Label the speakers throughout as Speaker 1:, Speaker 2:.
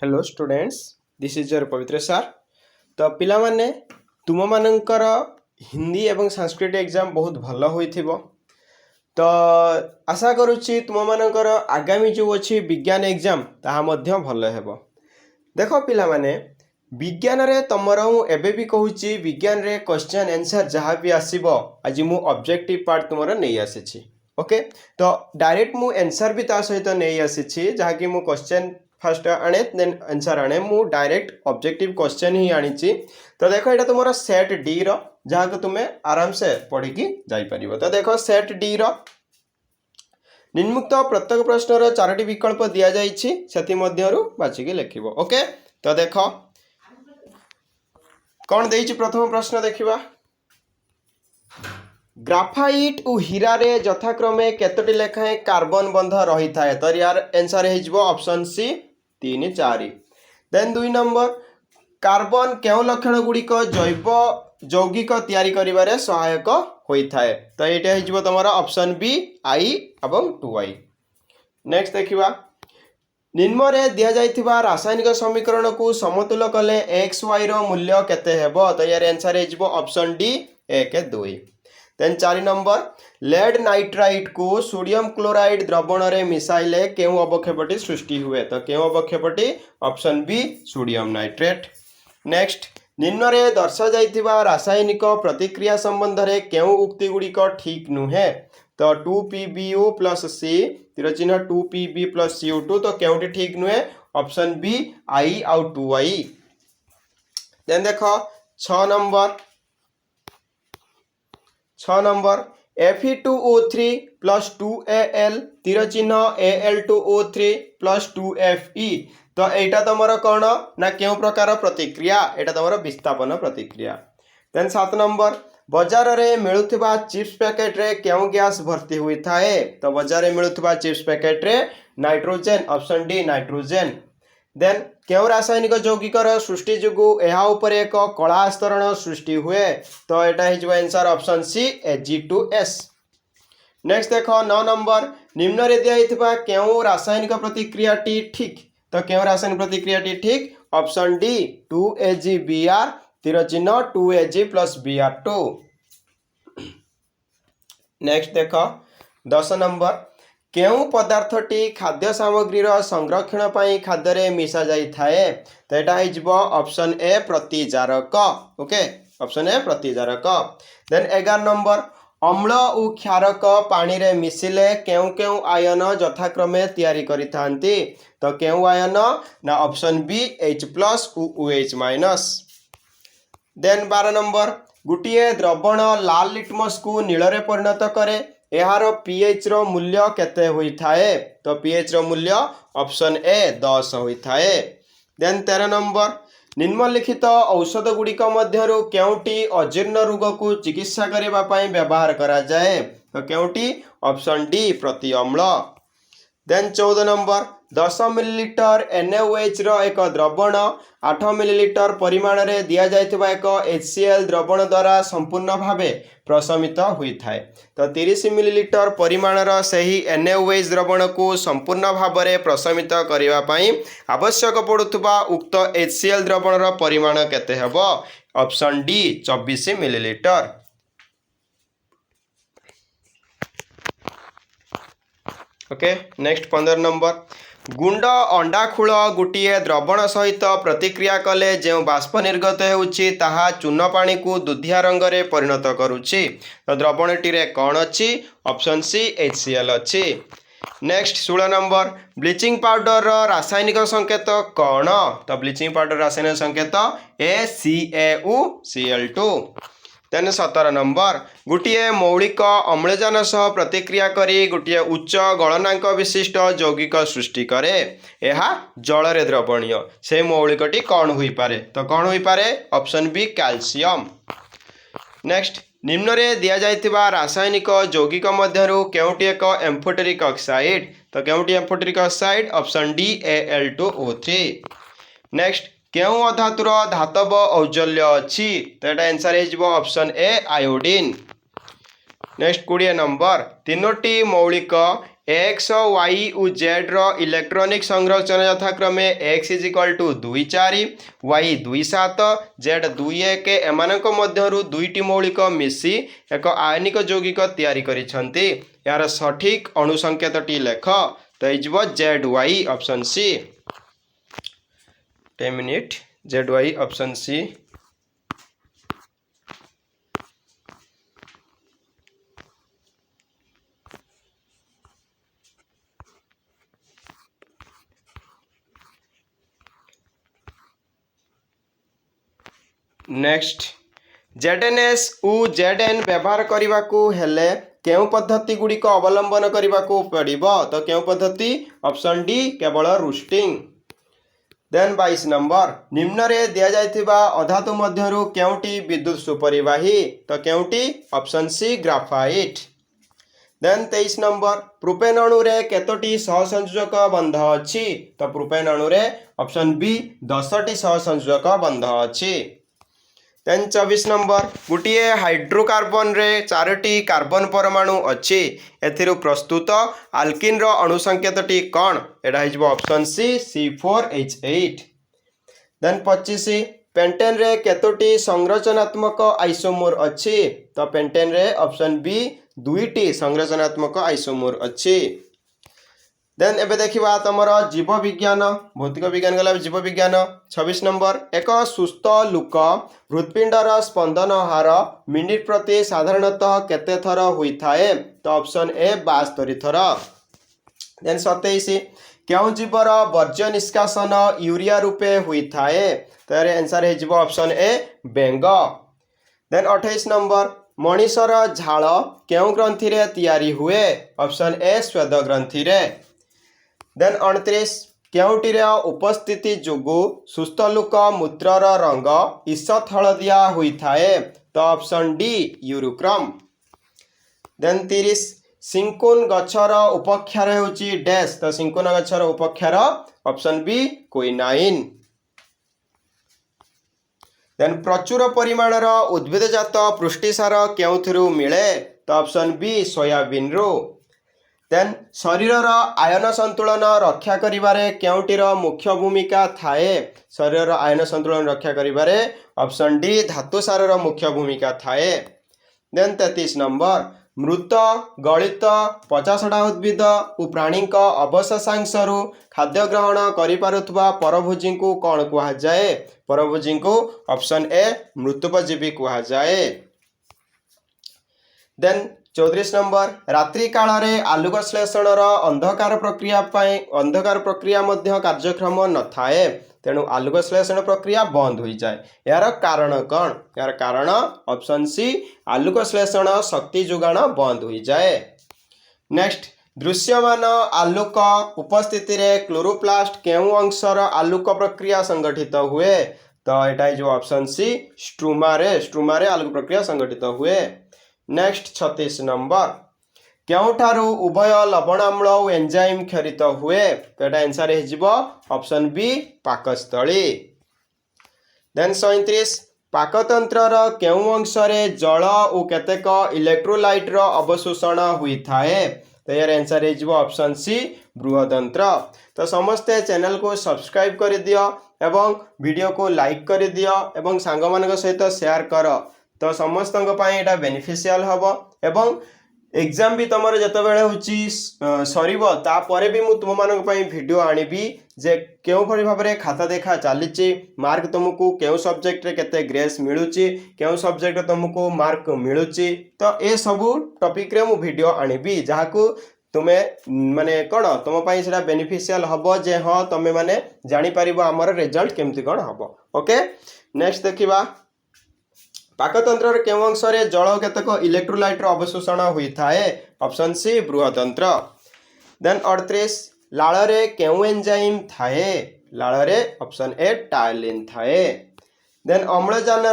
Speaker 1: Hello students, this is your पवित्र sir. तो पिला माने तुम मानकर हिंदी एवं संस्कृत एग्जाम बहुत भल होइथिबो। तो आशा करुच्ची तुम मानकर आगामी जो अच्छी विज्ञान एग्जाम ताहा मध्य भल हेबो। देखो पिला माने विज्ञान रे तमर एबे भी कहूची विज्ञान रे क्वेश्चन आंसर जहाँ भी आसीबो आज मु ऑब्जेक्टिव पार्ट तुमरा नहीं आसीछि। ओके, तो डायरेक्ट मु आंसर भी ता सहित नहीं आसीछि जहाँ कि मु क्वेश्चन फर्स्ट आने देन आंसर आने मु डायरेक्ट ऑब्जेक्टिव क्वेश्चन ही आनीची। तो देखो एटा तुमरा सेट डी रो जहाँ को तुम्हें आराम से पढ़ी की जाई परिबो। तो देखो सेट डी रो निम्मुक्त प्रत्येक प्रश्नर चारोटी विकल्प दिया जाइछि सेति मध्यरु बाछिकी लिखिबो। ओके, तो देखो कौन देइछि प्रथम प्रश्न देखिबा। ग्राफाइट और हीरा रे यथाक्रमे केतोटी लेखाएं कार्बन बंध रही थाए। तो यार आंसर हेजिबो option C 3 4। Then 2 number carbon केउ लक्षण गुड़िक जैव यौगिक तैयारी करिबारे सहायक होई थाए। तो एटा हेजिबो तमरा ऑप्शन बी आई एवं 2i। नेक्स्ट देखिबा निम्न रे दिया जाइथिबा रासायनिक समीकरण को समतुल कले एक्स वाई रो मूल्य केते हेबो। तो यार आंसर हेजिबो option D 1 2। Then 4 number lead nitrite को सोडियम क्लोराइड द्रवण रे मिसाइले केउ अवक्षेपटी सृष्टि हुए। तो केउ अवक्षेपटी option B sodium nitrate. Next निम्न रे दर्शा जाइथिबा रासायनिक प्रतिक्रिया संबंध रे केउ उक्ति गुड़िक ठीक नुहे। तो 2PbO + C तीर चिन्ह 2Pb + CO2 तो केउटी ठीक नुहे ऑप्शन बी आई आउ 2i। देन देखो 6 नंबर Fe2O3 + 2Al तीर चिन्ह Al2O3 + 2Fe। तो एटा तमर कौन ना क्यों प्रकार प्रतिक्रिया एटा तमर विस्थापन प्रतिक्रिया। देन 7 नंबर बाजार रे मिलुथिबा चिप्स पैकेट रे क्यों गैस भर्ती हुई थाए। तो बाजार रे मिलुथिबा चिप्स पैकेट रे nitrogen option D nitrogen. Then क्यों रासायनिक यौगिकर सृष्टि जुगु एहा ऊपर एक कला स्तरण सृष्टि हुए। तो एटा हिजबो answer option C Ag2S। Next देखो 9 नंबर निम्न रे दिया क्यों रासायनिक प्रतिक्रिया टी ठीक। तो क्यों रासायनिक प्रतिक्रिया टी ठीक ऑप्शन डी 2AgBr तीर चिन्ह 2Ag + Br2। नेक्स्ट देखो 10 नंबर केउ पदार्थटी खाद्य सामग्री संरक्षण पाई खाद्य रे मिसा जाई थाए। तो एटा हिजबो ऑप्शन ए प्रतिजारक। ओके, ऑप्शन ए प्रतिजारक। देन 11 नंबर अम्ल और क्षारक पानी रे मिसिले केउ केउ आयन यथाक्रमे तैयारी करि थांती। तो केउ आयन ना ऑप्शन बी H+ और OH-। देन 12 नंबर गुटिए द्रवण लाल लिटमस को नील रे परिणत करे एहार pH रो मूल्य केते होई थाए। तो pH रो मूल्य ऑप्शन ए 10 होई थाए। देन 13 नंबर निम्नलिखित औषध गुड़िक मध्यरु केउटी अजीर्ण रोग को चिकित्सा करबा पई व्यवहार करा जाए। तो केउटी ऑप्शन डी प्रति अम्ल। देन 14 नंबर 10 मिलीलीटर NaOH रो एक द्रवण 8 मिलीलीटर परिमाण रे दिया जाइथिबा एक HCl द्रवण द्वारा संपूर्ण भावे प्रशमित हुई थाए। तो 30 मिलीलीटर परिमाण रो सही NaOH द्रवण को संपूर्ण भावे प्रशमित करिवा पई आवश्यक पड़ुथबा उक्त HCl द्रवण रो परिमाण केते हेबो option D 24 millilitre. Okay, next 15 number गुंड अंडाखूल गोटे द्रवण सहित प्रतिक्रिया कले जो बाष्प निर्गत होउछि ताहा चून पानी को दुधिया रंग रे परिणत करुछि। तो द्रवणटी रे कौन अच्छी ऑप्शन सी HCl अच्छी। नेक्स्ट 16 नंबर ब्लीचिंग पाउडर रासायनिक संकेत कौन। तो ब्लीचिंग पाउडर रासायनिक संकेत ACAUCl2। देन 17 नंबर गोटे मौलिक अम्लजान सह प्रतिक्रिया करी गोटे उच्च गलनांक विशिष्ट यौगिक सृष्टि करे एहा जल रे द्रवणीय से मौलिकटी कौन हुई पारे। तो कौन हुई पारे ऑप्शन बी कैल्शियम। नेक्स्ट निम्न रे दिया जाइथिबा रासायनिक यौगिक मध्यरु केउटी एक एम्फोटेरिक ऑक्साइड। तो केउटी amphoteric oxide option D Al2O3। Next केउ अधातुर धातव औज्जल्य अच्छी। तो एटा आंसर हेजिबो option A iodine. Next 20 number तीनोटी मौलिक एक्स वाई उ जेड रो इलेक्ट्रॉनिक संरचना यथाक्रमे X is equal to 2 4 Y 2 7 Z 2 1 एमानक मध्यरु दुईटी मौलिक मिसी एक आयनिक यौगिक तैयारी करिसंती यार सठिक अणुसंकेतटी लेख तो इजबो Z Y option C 10 minute Z Y option C next ZnS उ जेडएन व्यवहार करने को हेले केउ पद्धति गुड़िक अवलंबन करने को पड़िबो तो केउ पद्धति ऑप्शन डी केवल रूस्टिंग देन 22 नंबर निम्न रे दिया जायथिबा अधातु मध्यरु केउटी विद्युत सुपरिवाही तो केउटी option C graphite then 23 number propane अणु रे केतोटी सहसंयोजक बंध अछि तो प्रोपेन अणु रे ऑप्शन बी 10 टी सहसंयोजक बंध अछि देन 24 नंबर गोटे हाइड्रोकार्बन रे 4टी कार्बन परमाणु अच्छी एथिरु प्रस्तुत आल्किन रो अणु संकेतटी कौन एटा हिजबो option C C4H8 then 25 pentane रे केतोटी संरचनात्मक आइसोमर अच्छी तो पेंटेन रे ऑप्शन बी 2टी संरचनात्मक आइसोमर अच्छी देन एबे देखिबा तमर जीव विज्ञान भौतिक विज्ञान गला जीव विज्ञान 26 नंबर एक सुस्थ लुक हृत्पिंडर स्पंदन हार मिनिट प्रति साधारणतः केते थर हुई थाए तो ऑप्शन ए 72 थर देन 27 क्यों जीवर वर्ज्य निष्कासन यूरिया रूपे हुई थाए तो यार आंसर है जीव ऑप्शन ए बेंग देन 28 नंबर मनीषर झाल क्यों ग्रंथि रे तैयारी हुए ऑप्शन ए स्वेद ग्रंथि रे देन 29 केउटीर उपस्थिति जोगु सुस्थ लोक मूत्रर रंग ईषत हलदिया हुई थाए तो ऑप्शन डी यूरोक्रम देन 30 सिंकुन गछर उपक्षार होची डैश तो सिंकुन गछर उपक्षार ऑप्शन बी क्विनाइन देन प्रचुर परिमाणर उद्भिदजात पुष्टिसार केउथिरु मिले तो ऑप्शन बी सोयाबीन रो देन शरीरर आयन संतुलन रक्षा करिबारे केउटीर मुख्य भूमिका थाए शरीरर आयन संतुलन रक्षा करिबारे ऑप्शन डी धातु सारर मुख्य भूमिका थाए देन 33 नंबर मृत गलित पचासटा उद्भिद और प्राणी अवशेषांशरू खाद्य ग्रहण करिपारुथबा परभोजी को कौन कहा जाए परभोजी को ऑप्शन ए मृत्युपजीवी कहा जाए देन 34 नंबर रात्रि काल रे आलोक श्लेषणर अंधकार प्रक्रिया मध्य कार्यक्रम न थाए तेणु आलोक श्लेषण प्रक्रिया बंद हो जाए यार कारण कौन यार कारण ऑप्शन सी आलोक श्लेषण शक्ति जोगाण बंद हो जाए नेक्स्ट दृश्यमान आलोक उपस्थिति रे क्लोरोप्लास्ट केउ अंशर आलोक प्रक्रिया संगठित हुए तो एटा जो ऑप्शन सी स्ट्रूमा रे आलोक प्रक्रिया संगठित हुए नेक्स्ट 36 नंबर क्योंठारू उभय लवणाम्ल और एंजाइम क्षरित हुए तो एटा आंसर है जीवो ऑप्शन बी पाकस्थली देन 37 पाकतंत्रर केउ अंश रे जल और केतेक इलेक्ट्रोलाइट रो अवशोषण हुई थाए तो यार आंसर है जीवो ऑप्शन सी बृहदंत्र तो समस्ते चैनल को सब्सक्राइब कर दियो एवं वीडियो को लाइक कर दियो एवं सांग मानक सहित शेयर कर तो समस्त एटा बेनिफिशियल हम एवं एग्जाम भी तुम जिते सर तापर भी मुझे तुम मान भिडियो आनिबी जे केउ भली भाव में खाता देखा चली मार्क तुमको केउ सब्जेक्ट रे केते ग्रेस मिलूची केउ सब्जेक्ट तुमको मार्क मिलूची तो ये सबू टॉपिक रे मु वीडियो आनिबी जहाँ को तुमे माने कौन तुम से बेनिफिशियल हम जे हाँ तुम्हें माने जानी पारिबो आमर रिजल्ट केमती कौन हम ओके नेक्स्ट देखिबा पाकतंत्र केउ अंश रे जल केतक इलेक्ट्रोलाइट अवशोषण हुई थाए ऑप्शन सी बृहदंत्र देन 38 लाल रे केउ एंजाइम थाए लाल रे ऑप्शन ए टायलिन थाए देन अम्लजान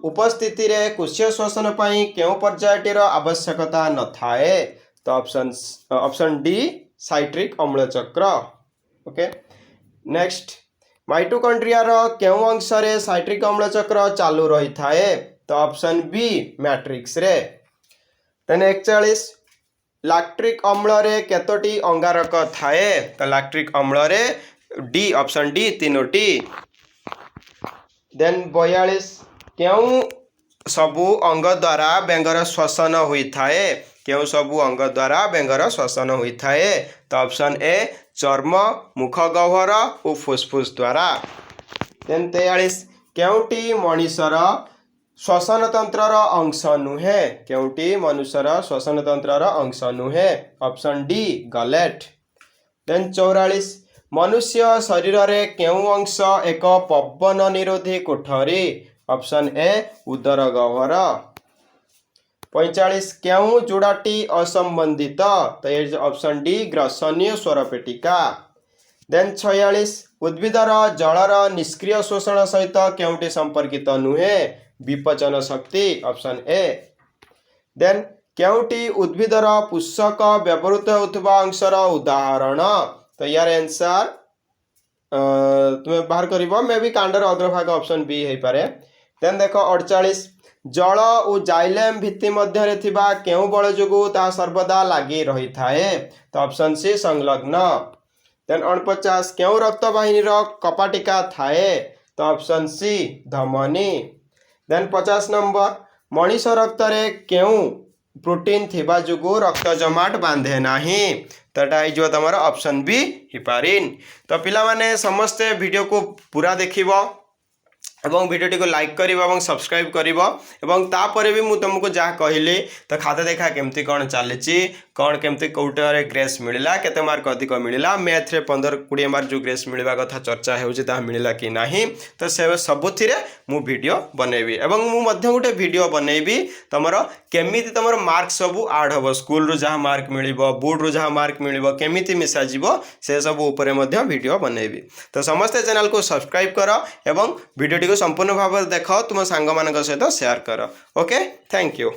Speaker 1: उपस्थिति रे कोशीय श्वसन पई केउ पर्यायटीर आवश्यकता न थाए तो ऑप्शन डी साइट्रिक अम्ल चक्र ओके नेक्स्ट माइटोकॉन्ड्रिया केउ अंश रे साइट्रिक अम्ल चक्र चालू रही थाए तो ऑप्शन बी मैट्रिक्स रे देन 41 लैक्ट्रिक अम्ल रे केतोटी अंगारक थाए तो लैक्ट्रिक अम्ल रे डी ऑप्शन डी 3टी। देन 42 क्यों सबु अंग द्वारा बेंगर श्वसन होता है क्यों सबु अंग द्वारा बेंगर श्वसन होता है तो ऑप्शन ए चर्म मुख गह्वर और फुसफुस द्वारा। देन 43 क्योंटी मनुष्यर श्वसन तंत्र अंश नुहे क्योंटी मनुष्यर श्वसन तंत्र अंश नुहे ऑप्शन डी गलेट। देन 44 मनुष्य शरीर रे क्यों अंश एक पवन निरोधी कोठरी ऑप्शन ए उदर गह्वर। 45 क्यों जोड़ाटी असंबंधित तो ये ऑप्शन डी ग्रसनीय स्वरपेटिका। देन 46 उद्भिदर जलर निष्क्रिय शोषण सहित क्योंटी संपर्कित नुहे विपचन शक्ति ऑप्शन ए। देन क्योंटी उद्भिदर पुष्पक व्यवहृत होता अंशर उदाहरण तो यार आंसर तुम्हें बाहर कर मे भी कांडर अग्रभाग ऑप्शन बी हो पारे। देन देख 48 जल और जाइलेम भित्ति मध्य थिबा केउ बल जोगु ता सर्वदा लागी रही थाए तो ऑप्शन सी संलग्न। देन 49 केउ रक्तवाहिनी कपाटिका थाए तो ऑप्शन सी धमनी। देन 50 नंबर मनीष रक्त रे केउ प्रोटीन थिबा जोगु रक्त जमाट बांधे नाही तो ये तुम ऑप्शन बी ही पारिन। तो पिला माने समस्ते वीडियो को पूरा देखिबो एवं वीडियोटी को लाइक करिबो एवं सब्सक्राइब करिबो एवं तापरे भी मु तुमको जहाँ कहली तो खाता देखा केमती कौन चली कौन केमती कौटे ग्रेस मिलला केते मार्क अधिक मिलला मैथ रे 15-20 मार्क जो ग्रेस मिलवा कथा चर्चा होता मिलला कि नहीं तो से सबुथि मु वीडियो बनैबी एवं मु मध्य गोटे वीडियो बनैबी तुमर केमिति तुमर मार्क सबू आड हम स्कूल रू जहाँ मार्क मिलिबो बोर्ड रू जहाँ मार्क मिलिबो केमिति मिसा जीवो से सब ऊपर मध्य वीडियो बनैबी। तो समस्ते चैनल को सब्सक्राइब कर एवं वीडियोटी को संपूर्ण भाव देख तुम सांग मान सहित शेयर कर। Okay thank you.